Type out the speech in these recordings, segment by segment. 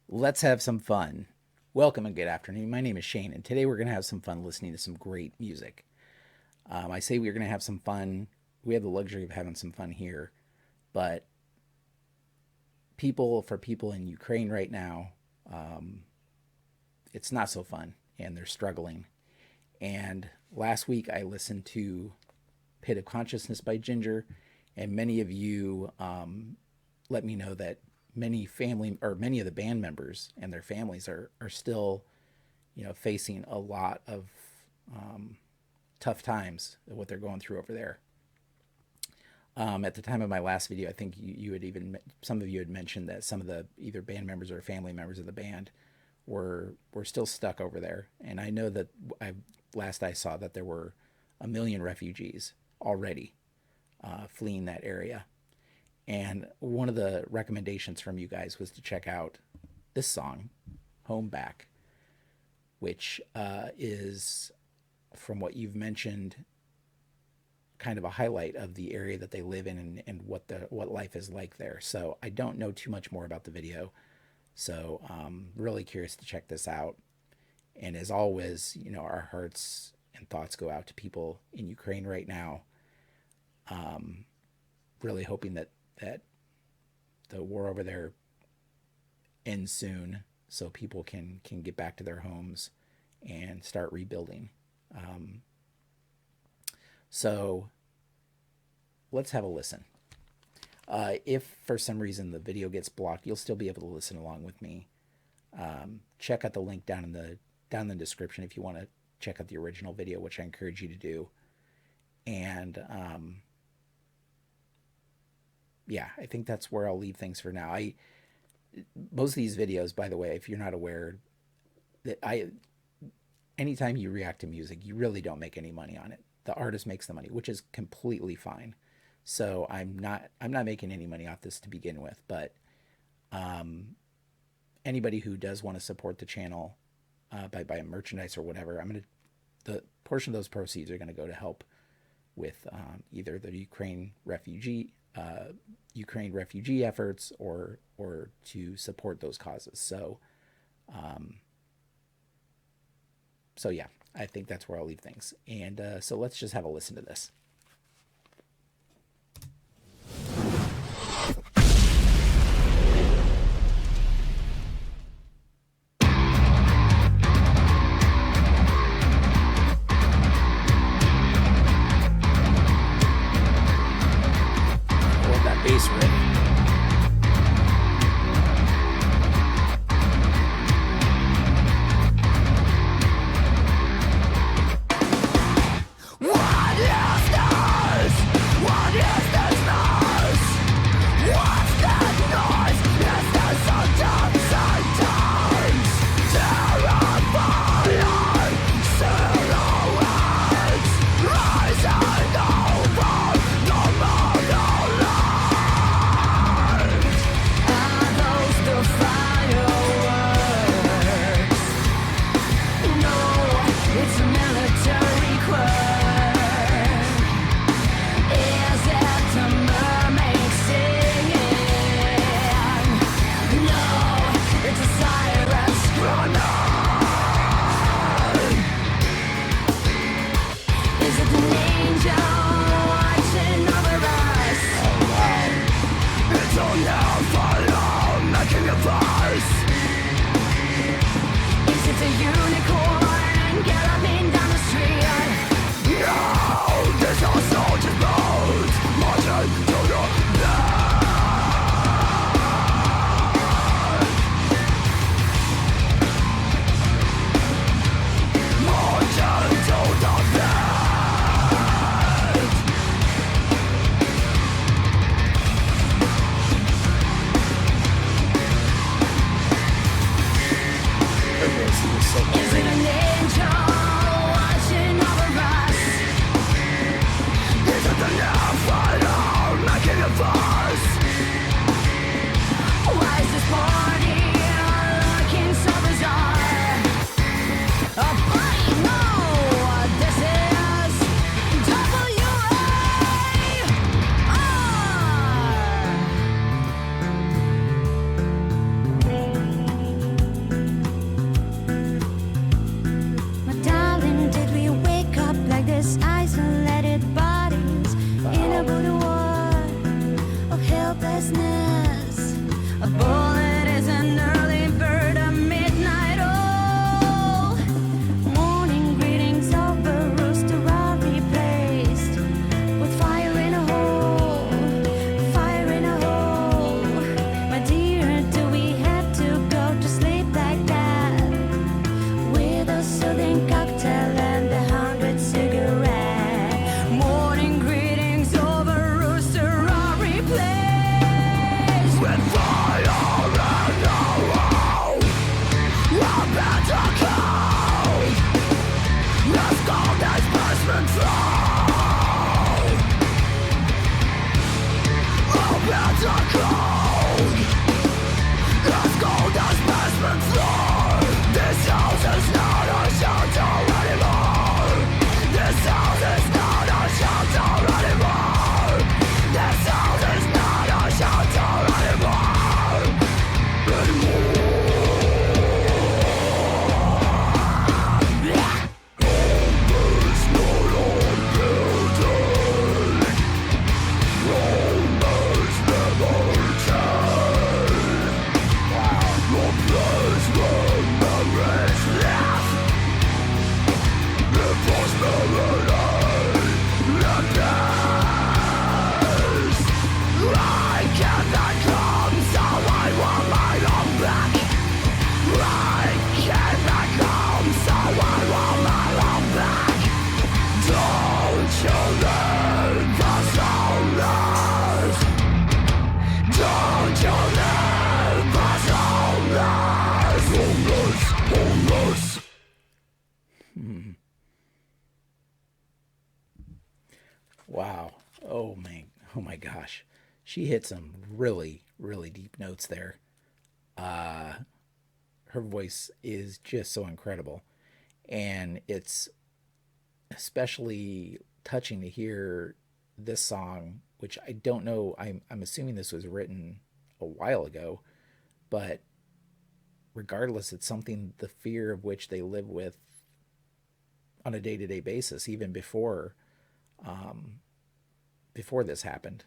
Let's have some fun. Welcome and good afternoon. My name is Shane, and today we're going to have some fun listening to some great music. I say we're going to have some fun. We have the luxury of having some fun here, but for people in Ukraine right now, um, it's not so fun, and they're struggling. And last week I listened to Pit of Consciousness by Ginger, and many of you let me know that many of the band members and their families are still, facing a lot of um, tough times what they're going through over there. At the time of my last video, I think you had even some of you had mentioned that some of the either band members or family members of the band were still stuck over there, and I know that last I saw that there were 1 million refugees already fleeing that area. And one of the recommendations from you guys was to check out this song, Home Back, which is, from what you've mentioned, kind of a highlight of the area that they live in and what life is like there. So I don't know too much more about the video. So really curious to check this out. And as always, our hearts and thoughts go out to people in Ukraine right now. Really hoping that the war over there ends soon, so people can get back to their homes and start rebuilding. Um, so let's have a listen. If for some reason the video gets blocked, you'll still be able to listen along with me. Check out the link down in the description if you want to check out the original video, which I encourage you to do. And yeah, I think that's where I'll leave things for now. Most of these videos, by the way, if you're not aware, that anytime you react to music, you really don't make any money on it. The artist makes the money, which is completely fine. So I'm not making any money off this to begin with, but um, anybody who does want to support the channel by buying merchandise or whatever, the portion of those proceeds are gonna go to help with either the Ukraine refugee efforts or to support those causes. Um, so yeah, I think that's where I'll leave things. And so let's just have a listen to this. I love that bass riff. as an early bird, a midnight owl. Morning greetings of a rooster are replaced with fire in a hole, fire in a hole. My dear, do we have to go to sleep like that? With a soothing cocktail and 100 cigarettes. Morning greetings of a rooster are replaced with fire in a hole. A better cold, as cold as basement floor. A better cold, as cold as basement floor. This house is not a shelter anymore. This house is not a shelter anymore. This house is not a shelter anymore. I cannot come, so I want my own back. I cannot come, so I want my own back. Don't you leave us homeless. Don't you leave us homeless. Homeless, homeless. Wow. Oh my gosh. She hit some really, really deep notes there. Her voice is just so incredible. And it's especially touching to hear this song, which I don't know. I'm assuming this was written a while ago, but regardless, it's something, the fear of which they live with on a day-to-day basis, even before this happened,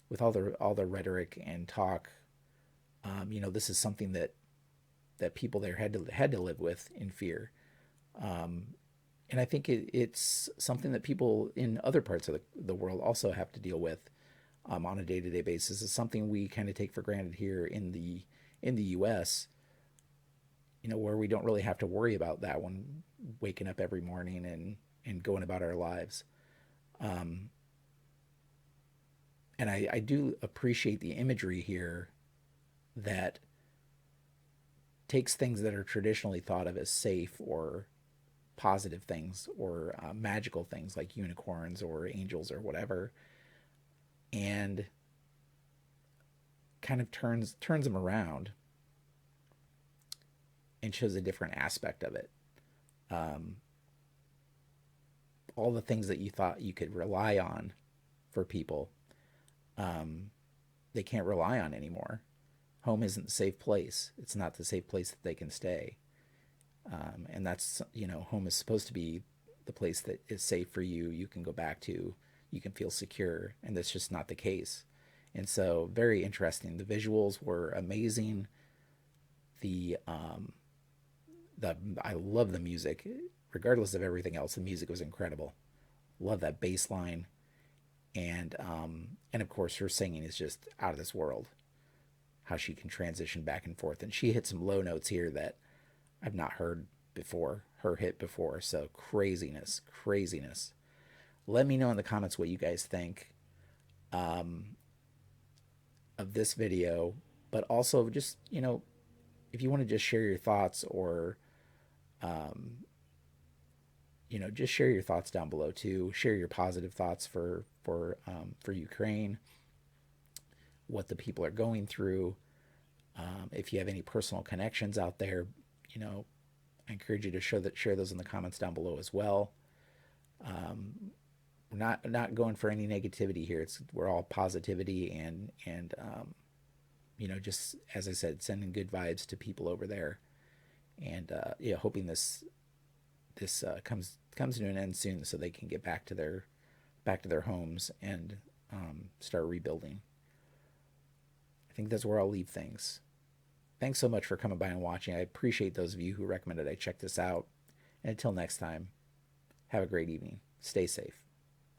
with all the rhetoric and talk. This is something that people there had to live with in fear. And I think it's something that people in other parts of the world also have to deal with on a day-to-day basis. It's something we kind of take for granted here in the U.S., where we don't really have to worry about that one, waking up every morning and going about our lives. And I do appreciate the imagery here that takes things that are traditionally thought of as safe or positive things or magical things like unicorns or angels or whatever, and kind of turns them around and shows a different aspect of it. All the things that you thought you could rely on for people, they can't rely on anymore. Home isn't a safe place. It's not the safe place that they can stay. And that's, home is supposed to be the place that is safe for you. You can go back to, you can feel secure. And that's just not the case. And so very interesting. The visuals were amazing. I love the music. Regardless of everything else, the music was incredible. Love that bass line. And of course her singing is just out of this world. How she can transition back and forth. And she hit some low notes here that I've not heard her hit before. So craziness. Let me know in the comments what you guys think of this video, but also just, if you want to just share your thoughts or, just share your thoughts down below too. Share your positive thoughts for Ukraine, what the people are going through. If you have any personal connections out there, I encourage you to share those in the comments down below as well. We're not going for any negativity here. We're all positivity and just as I said, sending good vibes to people over there, and hoping this comes to an end soon, so they can get back to their homes and start rebuilding. I think that's where I'll leave things. Thanks so much for coming by and watching. I appreciate those of you who recommended I check this out. And until next time, have a great evening. Stay safe.